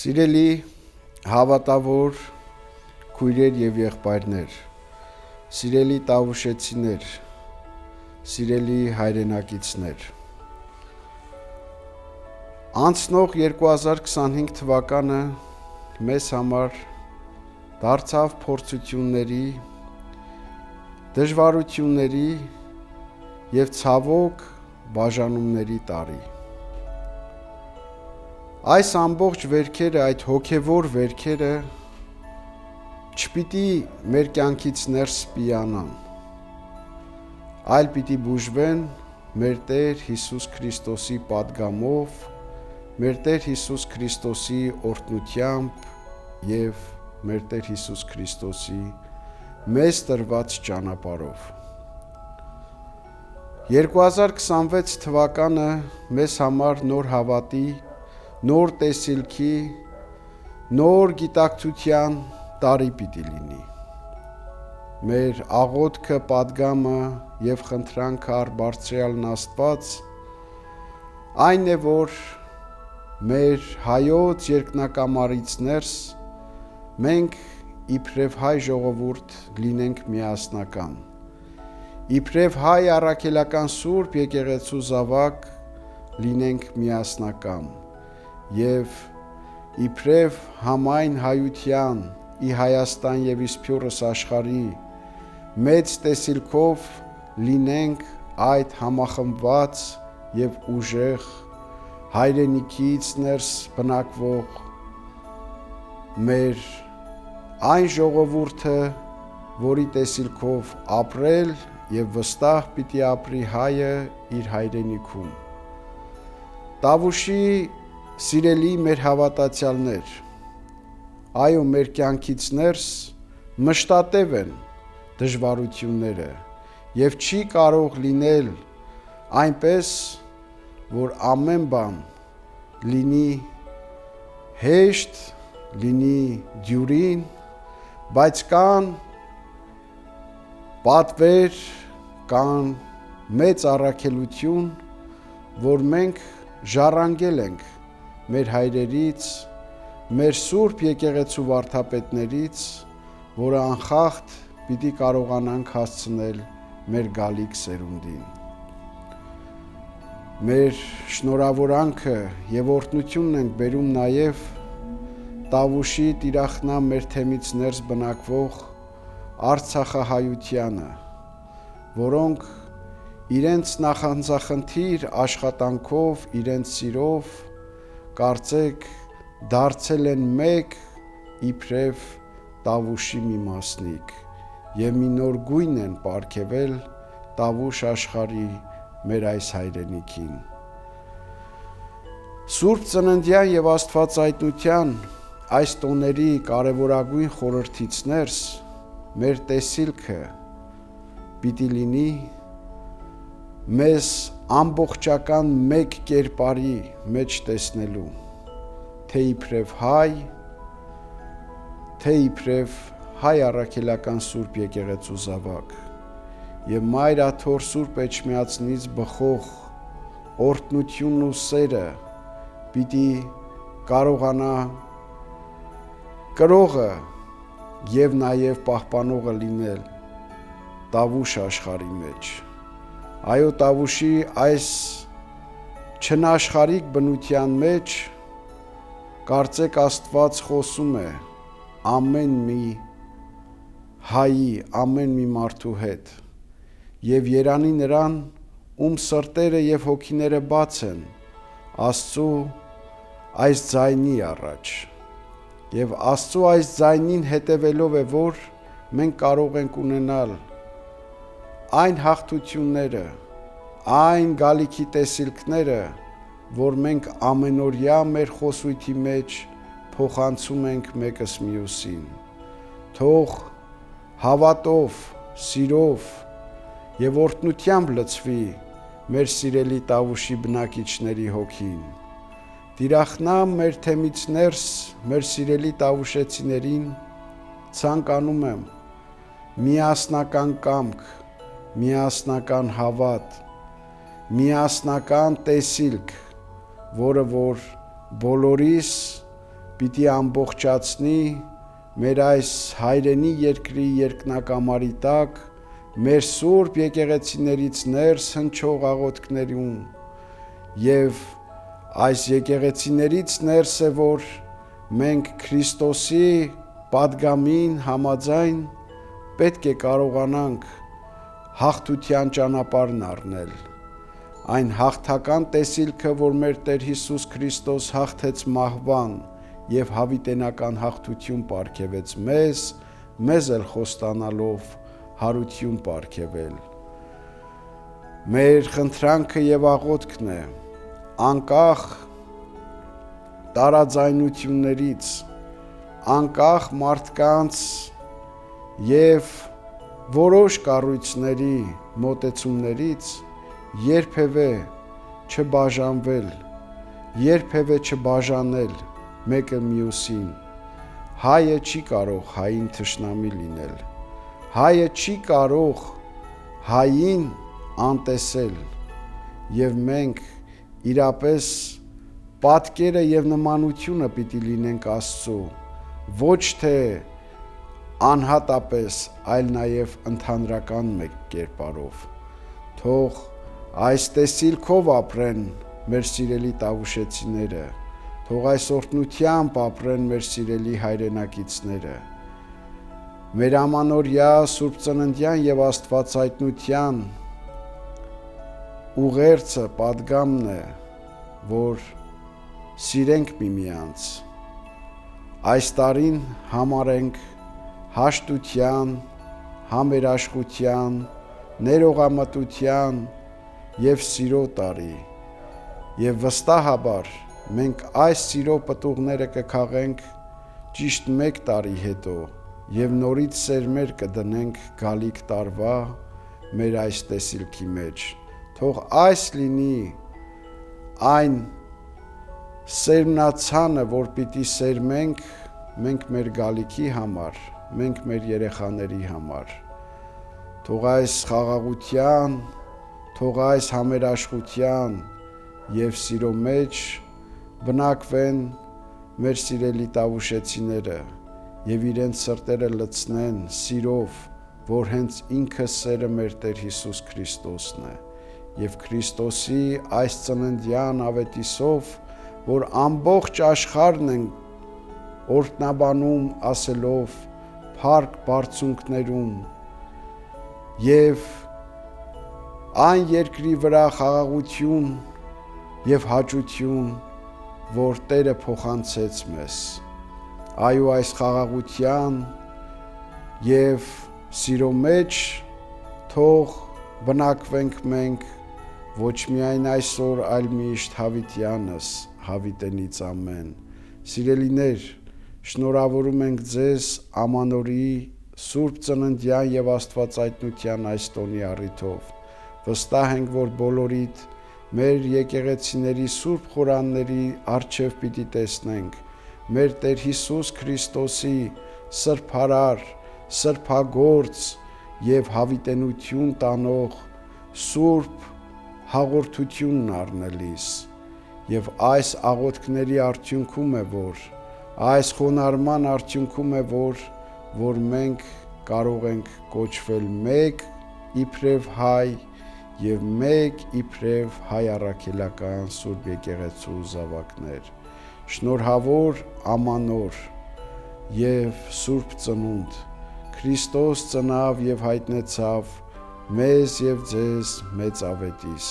Սիրելի հավատավոր քույրեր եւ եղբայրներ, սիրելի տավուշեցիներ, սիրելի հայրենակիցներ, անցնող 2025 թվականը մեզ համար դարձավ փորձությունների, դժվարությունների եւ ցավոք բաժանումների տարի։ Այս ամբողջ վերքերը, այդ հոգևոր վերքերը չպիտի մեր կյանքից ներս սպիանան, այլ պիտի բուժվեն մեր Տեր Հիսուս Քրիստոսի պատգամով, մեր Տեր Հիսուս Քրիստոսի օրհնությամբ եւ մեր Տեր Հիսուս Քրիստոսի մեզ տրված ճանապարհով։ 2026 թվականը մեզ համար նոր հավատի, նոր տեսիլքի, նոր գիտակցության տարի պիտի լինի։ Մեր աղոթքը, պատգամը եւ խնդրանքը առ Բարձրյալն Աստված այն է, որ մեր հայոց երկնակամարից ներս մենք իբրև հայ ժողովուրդ լինենք միասնական, իբրև հայ առաքելական Սուրբ եկեղեցու զավակ լինենք միասնական եւ իբրև համայն հայության ի Հայաստան եւ Իսփյուրս աշխարհի մեծ տեսիլքով լինենք այդ համախմբված եւ ուժեղ հայրենիքից ներս բնակվող մեր այն ժողովուրդը, որի տեսիլքով ապրել եւ վստահ պիտի ապրի հայը իր հայրենիքում։ Տավուշի սիրելի մեր հավատացյալներ, այո, մեր կյանքից ներս մշտատև են դժվարությունները եւ չի կարող լինել այնպես, որ ամեն բան լինի հեշտ, լինի դյուրին, բայց կան պատվեր, կան մեծ առաքելություն, որ մենք ժառանգել ենք մեր հայրերից, մեր Սուրբ եկեղեցու վարդապետներից, որը անխախտ պիտի կարողանանք հասցնել մեր գալիք սերունդին։ Մեր շնորհավորանքը եւ օրհնությունն ենք բերում նաեւ Տավուշի տիրախնամ մեր թեմից ներս բնակվող արցախահայությանը, որոնք իրենց նախանձախնդիր աշխատանքով, իրենց սիրով կարծեք դարձել են մեկ իբրև Տավուշի մի մասնիկ եւ մի նոր գույն են պարգեւել Տավուշ աշխարհի մեր այս հայրենիքին։ Սուրբ Ծննդյան եւ Աստվածայնության այս տոների կարևորագույն խորհրդից ներս մեր տեսիլքը պիտի լինի մեզ ամբողջական մեկ կերպարի մեջ տեսնելու, թե իբրև հայ, թե իբրև հայ առաքելական Սուրբ եկեղեցու զավակ եւ Մայր Աթոռ Սուրբ Էջմիածնից բխող օրհնությունն ու սերը պիտի կարողանա կրողը եւ նաեւ պահպանողը լինել Տավուշ աշխարհի մեջ։ Այո, Տավուշի այս չնաշխարհիկ բնության մեջ կարծեք Աստված խոսում է ամեն մի հայի, ամեն մի մարդու հետ եւ երանի նրան, ում սրտերը եւ հոգիները բաց են Աստծո այս ձայնի առաջ եւ Աստծո այս ձայնին հետևելով է, որ մենք կարող ենք ունենալ այն հաղթությունները, այն գալիքի տեսիլքները, որ մենք ամենօրյա մեր խոսույթի մեջ փոխանցում ենք մեկս մյուսին։ Թող հավատով, սիրով եւ օրհնությամբ լցվի մեր սիրելի Տավուշի բնակիչների հոգին։ Տիրախնամ մեր թեմից ներս մեր սիրելի տավուշեցիներին ցանկանում եմ միասնական կամք, միասնական հավատ, միասնական տեսիլք, որը որ բոլորիս պիտի ամբողջացնի մեր այս հայրենի երկրի երկնակամարի տակ մեր սուրբ եկեղեցիներից ներս հնչող աղոթքներում եւ այս եկեղեցիներից ներս է, որ մենք Քրիստոսի պատգամին համաձայն պետք է կարողանանք հաղթության ճանապարհն առնել։ Այն հաղթական տեսիլքը, որ մեր Տեր Հիսուս Քրիստոս հաղթեց մահվան եւ հավիտենական հաղթություն պարգևեց մեզ էլ խոստանալով հարություն պարգևել։ Մեր խնդրանքը եւ աղոթքն է անկախ տարաձայնություններից, անկախ մարդկանց եւ որոշ կառույցների մոտեցումներից երբևէ չբաժանվել, երբևէ չբաժանել մեկը մյուսին։ Հայը չի կարող հային թշնամի լինել, հայը չի կարող հային անտեսել եւ մենք իրապես պատկերը եւ նմանությունը պիտի լինենք Աստծո, ոչ թե անհատապես, այլ նաեւ ընդհանրական մեկ կերպարով։ Թող այս տեսիլքով ապրեն մեր սիրելի տավուշեցիները, թող այս օրհնությամբ ապրեն մեր սիրելի հայրենակիցները։ Մեր ամանորյա Սուրբ Ծննդյան եւ Աստվածայտնության ուղերձը, պատգամն է, որ սիրենք միմյանց։ Այս տարին համարենք հաշտության, համերաշխության, ներողամտության եւ սիրո տարի, եւ վստահաբար մենք այս սիրո պտուղները կքաղենք ճիշտ 1 տարի հետո եւ նորից սերմեր կդնենք գալիք տարվա մեր այս տեսիլքի մեջ։ Թող այս լինի այն սերմնացանը, որ պիտի սերմենք մենք մեր գալիքի համար, մենք մեր երեխաների համար։ Թող այս խաղաղության, թող այս համերաշխության եւ սիրո մեջ բնակվեն մեր սիրելի տավուշեցիները եւ իրենց սրտերը լցնեն սիրով, որ հենց ինքը սերը մեր Տեր Հիսուս Քրիստոսն է եւ Քրիստոսի այս ծննդյան ավետիսով, որ ամբողջ աշխարհն են օրհնաբանում ասելով փառք բարձունքներում եւ այն երկրի վրա խաղաղություն եւ հաճություն, որ Տերը փոխանցեց մեզ։ Այո, այս խաղաղության եւ սիրո մեջ թող բնակվենք մենք ոչ միայն այսօր, այլ միշտ հավիտյանս, հավիտենից ամեն։ Սիրելիներ, շնորհավորում ենք ձեզ ամանորի Սուրբ Ծննդյան եւ Աստվածայտնության այս տոնի առիթով։ Վստահ ենք, որ բոլորիդ մեր եկեղեցիների սուրբ խորանների առջև պիտի տեսնենք մեր Տեր Հիսուս Քրիստոսի սրբարար, սրբագործ եւ հավիտենություն տանող սուրբ հաղորդությունն առնելիս եւ այս աղոթքների արդյունքում է, որ այս խոնարհման արդյունքում է, որ մենք կարող ենք կոչվել մեկ իբրև հայ եւ մեկ իբրև հայ առաքելական Սուրբ եկեղեցու զավակներ։ Շնորհավոր ամանոր եւ Սուրբ Ծնունդ Քրիստոս ծնավ եւ հայտնեցավ մեզ եւ ձեզ մեծ ավետիս։